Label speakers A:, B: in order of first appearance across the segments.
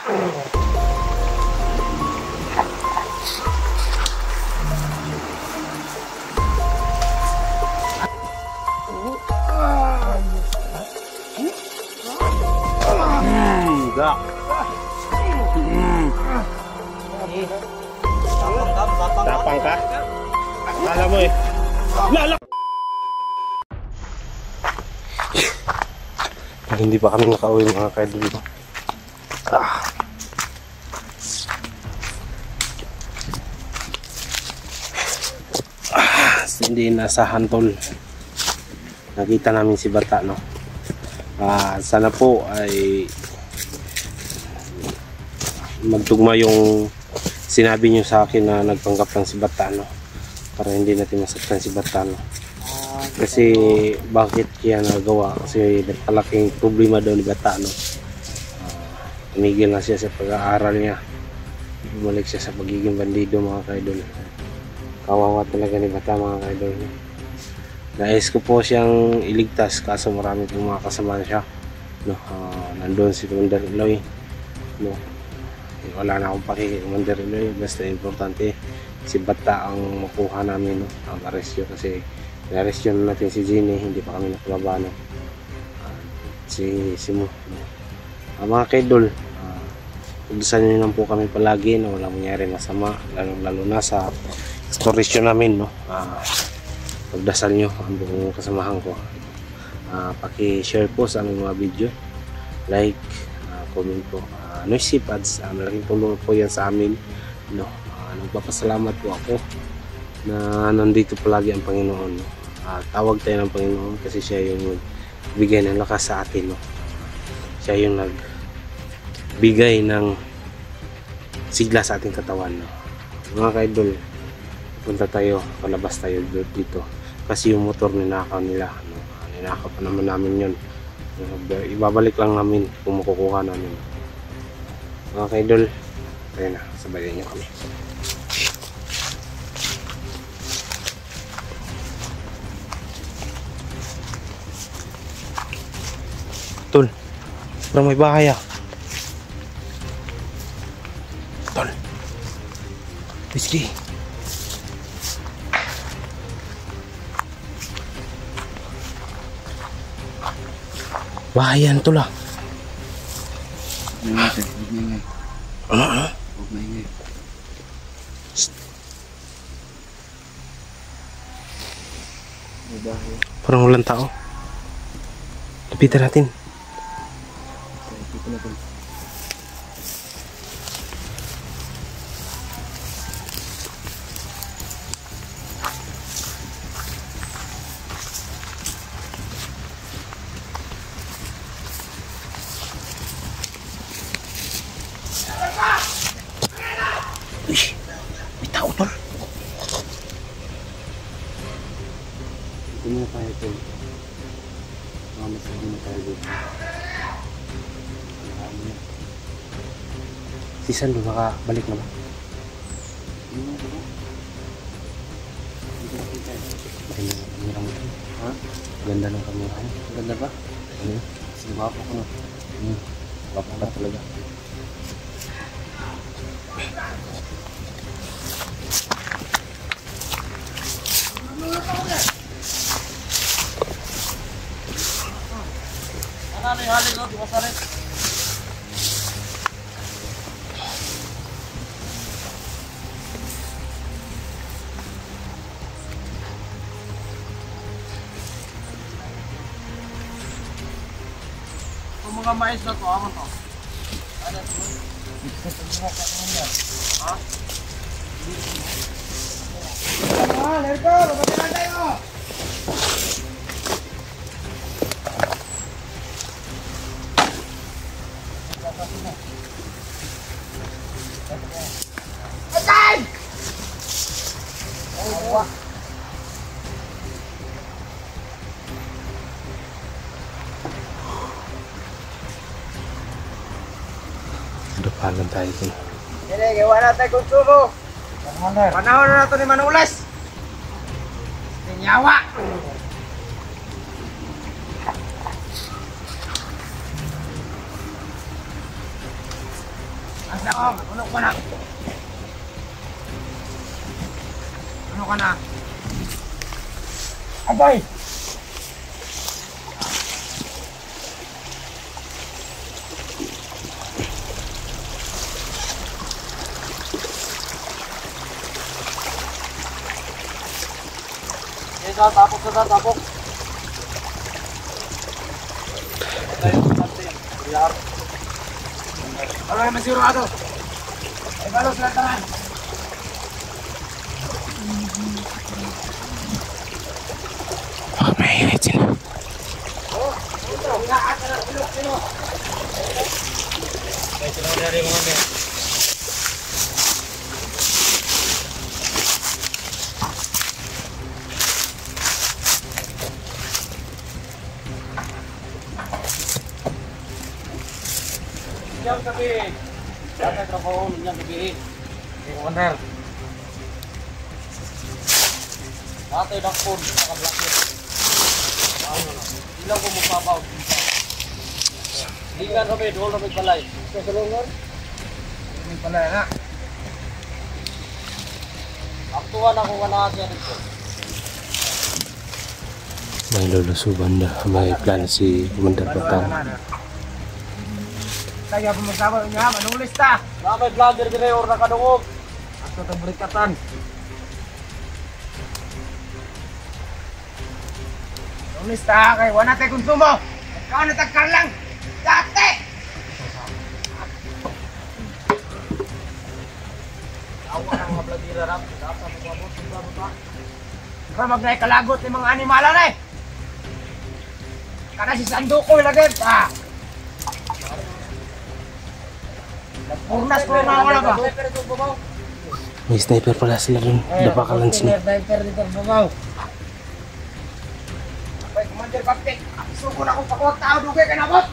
A: Tapang ka? Akala mo eh. Lala! Hindi pa kami nakauwi mga kaidol. Hindi nasahan tol. Nakita namin si Bata, no? Sana po ay magtugma yung sinabi nyo sa akin na nagpanggap lang si Bata, no? Para hindi natin masaktan si Bata, no? Kasi bakit kaya nagawa? Kasi nagpalaking problema daw ni Bata, no? Tumigil na siya sa pag-aaral niya. Bumalik siya sa pagiging bandido mga kaidol. Kawawa talaga ni Bata mga kaidol. Nais ko po siyang iligtas kaso marami pong mga kasama siya, no? Nandun si Commander Eloy, no? Wala na akong paki Commander Eloy, basta importante si Bata ang makuha namin, no? Ang arestyo kasi na-arestyo na natin si Jenny, hindi pa kami nakababa, no? Si Mo, no? Mga kaidol, pagdasan nyo lang po kami palagi na walang mangyari masama, lalo na sa exploration namin, no? Pagdasal nyo ang buong kasamahan ko. Paki-share po sa aming mga video, like, comment po, noisy pads, malaking tulong po yan sa amin, no? Nagpapasalamat po ako na nandito palagi ang Panginoon, no? Tawag tayo ng Panginoon kasi siya yung bigay ng lakas sa atin, no? Siya yung nagbigay ng sigla sa ating katawan, no? Mga kaidol, punta tayo, palabas tayo dito kasi yung motor ninakaw nila, no? Ninakaw pa naman namin yun. Ibabalik lang namin kung makukuha namin. Mga kaidol, ayun na, sabayan nyo kami. Tol, parang may bahay ah. Tol, whiskey. Bahayan tol ah. Ano? Parang walang tao. Lapitan natin. Uy, may tao tol. Ito muna tayo tol. Masahin na tayo dito. Si Sando nakabalik na ba? Ganda ng kamera mo. Ha? Ganda ng kamera mo. Ganda ba? Ano? Sinabapo ko na. Wapo ka talaga. Hali ko, di masarit. Kung mga mais na to, ako to. Ano to? Ha? Let's go! Magpapilala tayo! Depanan tayo ito.
B: Hindi, gawa natin kung sumo. Panahon na natin ni Manules. Tinyawa. Asa ko? Ano ka na? Ano ka na? Agay! Tapok na tapok. Wala naman sigurado. Ay balos lang tanan.
A: Bakit maingay sila?
B: Yang gabi. Dati trabaho yang gabi. Owner. Dati dakpon naka-blackit. Ilang ko mupabaw. Hindi ka gabi, doon na may balay. Sa salungan? May balay na. Aktuan ako ka na siya dito.
A: May lulusuban na. May plano si Commander Batang.
B: Kaya pumasawa niya, manulis ta. May vlogger dire or nakadungog. Ato ta berikatan. Manulis ta kay wala tay konsumo. Ikaw na tagkarlang. Dati. Awa ang mga vlogger rap, dapat magabot sa baba. Ikaw magnay kalagot ni mga animalan eh. Kana si Sanduko ilagay pa. Purnas ko na wala ba?
A: May sniper pala sila dun. Dapakalan sila.
B: Sniper dito babaw. Ay, Commander Captain. Suko na ko pakot tao dugay ka nabot.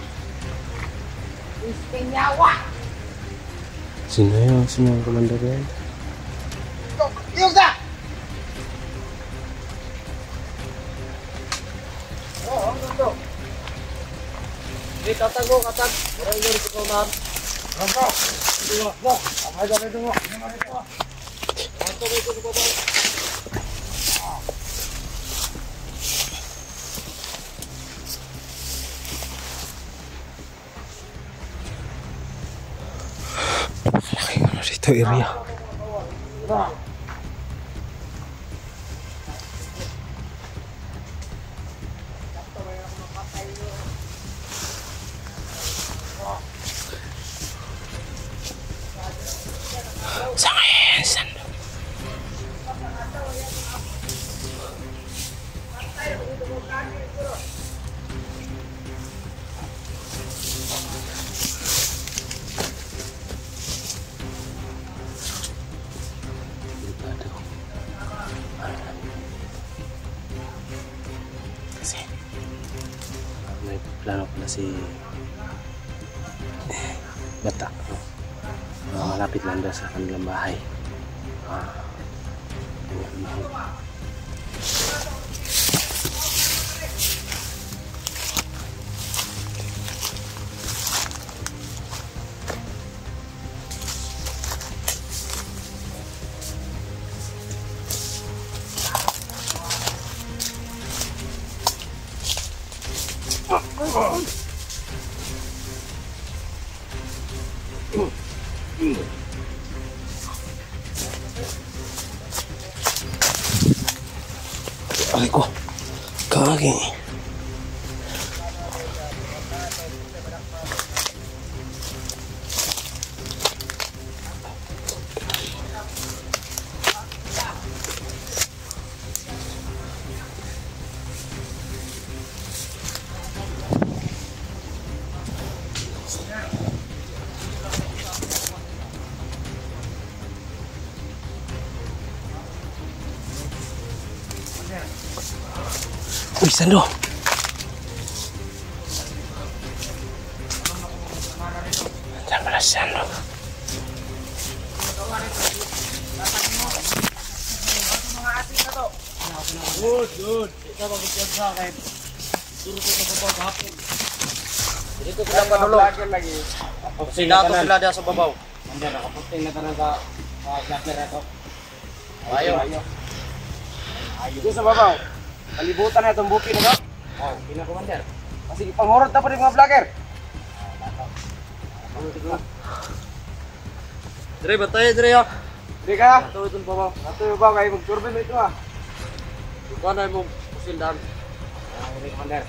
B: Istinyawa.
A: Sino yun? Sino yung Commander yan?
B: Tiyog ka! Oo, ano to? Hindi, tatago, katag. Parang yun ito ko na. Rampo! Ito mo! Amay ka rito mo! Ano rito? Ito mo ito ko ba?
A: Laki ano dito area. Saan saan? Kasi may plano pala si Bata. Malapit lang daw sa kanilang bahay. Ay ko, kagi. Uy, Sando! Diyan pala si Sando.
B: Good. Ito mag-isip sa akin. Duro ko sa babaw kahapon. Dito sila panulo. Sinato sila dyan sa babaw. Hindi, nakapunting na talaga ka-clutter ito. Ayaw. Dito sa babaw. Kalibutan na itong bukid na ito. Oh, pinakumander. Kasi pangurot na pa rin mga vlogger. Dre, batay, Dre, ah. Dre ka? Ito itong babaw. Ito yung babaw, kayo mag-turbin na ito, ah. Ikaw na yung pusildan. Dre, commander.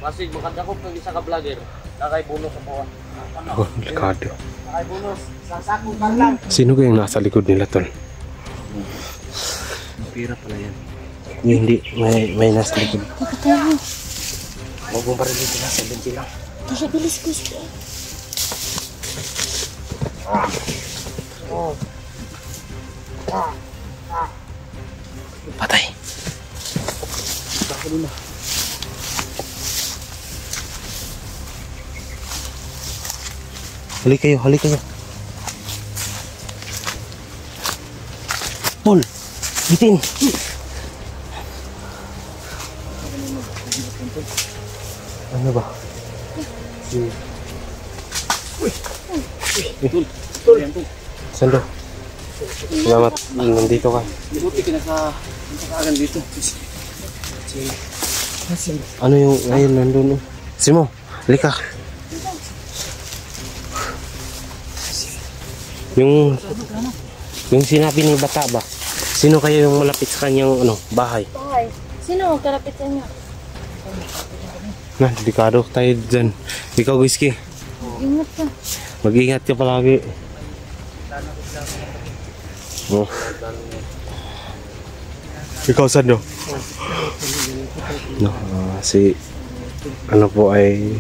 B: Basig, makadakop ng isa ka vlogger. Nakay bonus sa buwan.
A: Oh, delikado.
B: Nakay bonus. Sasakong kang lang.
A: Sino kayang nasa likod nila, tol?
B: Pira pala yan.
A: Hindi, may nasa likod.
C: Kakatawa.
B: Huwag mong parang dito na, 70 lang.
C: Kasi bilis gusto.
A: Patay.
B: Bakit na?
A: Hali kayo, hali kayo. Paul, bitin. Ano ba? Sando. Salamat. Nandito ka.
B: Buti ka na sa kaagan dito.
A: Ano yung ngayon nandun? Simo, halika. Yung sinabi ni bata ba? Sino kayo yung malapit sa kanyang bahay?
C: Bakay. Sino magkalapit sa inyo?
A: Na, delikado tayo dyan. Ikaw, Whiskey.
C: Ingat ka.
A: Mag-ingat ka palagi. Oh. Ikaw, Sando. No, si ano po ay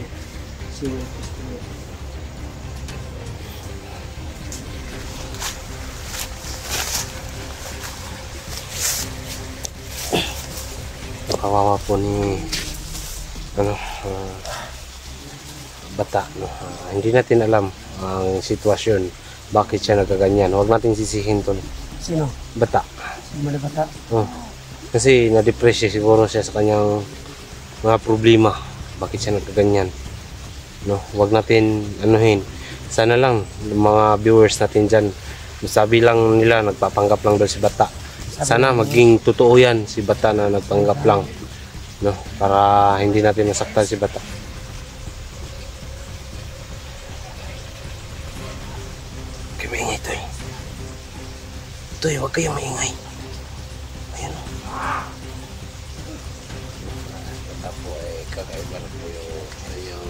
A: kawawa po ni bata, no? Hindi natin alam ang sitwasyon, bakit siya nagkaganyan. Huwag natin sisihin to.
B: Sino?
A: Bata.
B: Sino na bata?
A: Oh. Kasi na-depress siya siguro siya sa kanyang mga problema, bakit siya nagkaganyan, no? Huwag natin anuhin. Sana lang mga viewers natin dyan, sabi lang nila nagpapanggap lang daw si bata. Sana maging totoo yan, si bata na nagpanggap lang, no? Para hindi natin masaktan si bata. Okay, maingay Toy. Toy, huwag kayong maingay. Ayan. Bata po ay kakaiba na po yung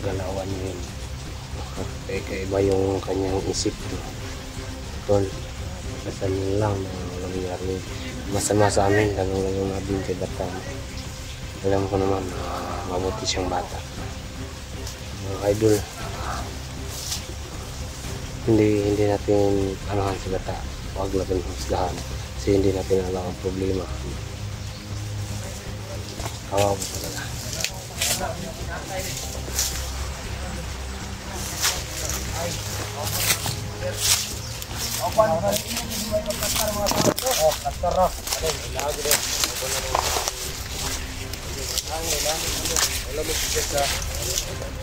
A: galawan niya yun. Kakaiba yung kanyang isip. Tol, kasan lang na nangyari masama sa amin, ganun lang yung nabing kay bata. Alam ko naman mabuti siyang bata. Mga idol, hindi natin anuhan si bata. Huwag natin husgahan kasi hindi natin alam ang problema. Kawawa po talaga.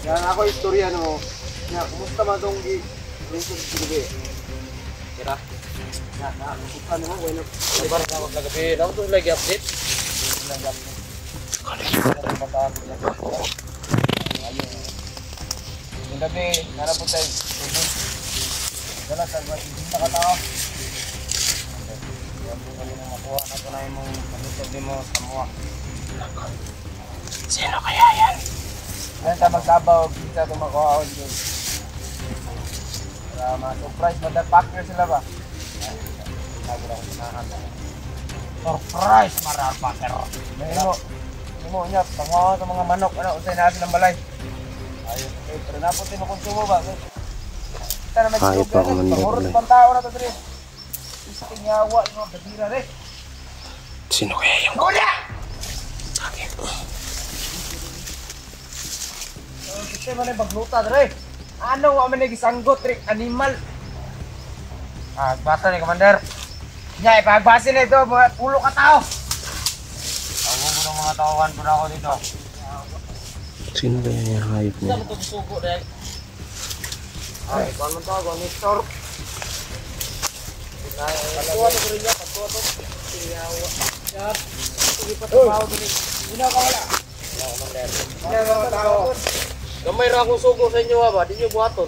B: Yan ako istorya no. Ya, kumusta man tong lungsod sa gabi? Kira. Ya, kumusta mo bueno. Di ba na magagabi? Daw to lagi update. Yung gabi, narapot tayo. Dala sa hindi nakatao. Yan po kami nang makuha na ito na yung pagkutog mo sa mua.
A: Sino kaya yan?
B: Ngayon tayo magsabaw, kita ito makuha ako dyan. Para ma-surprise, motherfucker sila ba? Surprise, motherfucker! Hindi mo, niya, pangawa sa mga manok, usay natin ng balay. Ayun, okay, pero naputin mo konsumo ba? Kita na
A: Hayop pa ako man
B: pangurot
A: balay.
B: pang tao na ito, Dre. Isa kinyawa, yung mga badira, Dre.
A: Sino kaya yung
B: Kuya!
A: bakit?
B: Kasi mo na yung bagluta, Dre. Ano, wa man nagisanggot, Dre, animal. Basta ni Commander. Nya, ipagbase na ito, mga pulo ka tao. Ako mo ng mga tawahan po na ako dito.
A: Sino kaya yung hayop niya?
B: Ito susuko, Dre. Ay, kuan man to, Nestor. Pagtuwa to rin niya, pagtuwa to. Siyawa. Yan. Sige pa trabaho to ni. Una ka wala. Wala, Commander. Wala mga tao. Gamay ra akong sugo sa inyo ba? Di nyo buhaton.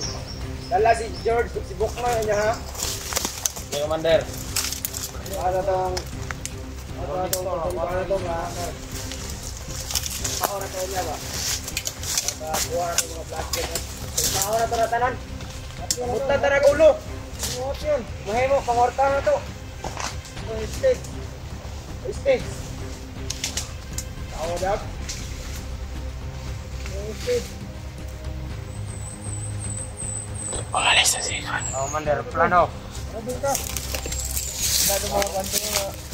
B: Dala si George, si Bukma niya ha. Okay, Commander. Ano tong ako na tayo niya ba? Pagkakuha na mga plastic. Ako na ito na tanan. Mutlan na ulo. Muot yun. Mahay mo, pangorta na ito. Steak. Steak. Ako dap. Steak.
A: Pangalis na siya.
B: Commander, plano. Ano ka? Dado mga banting mo.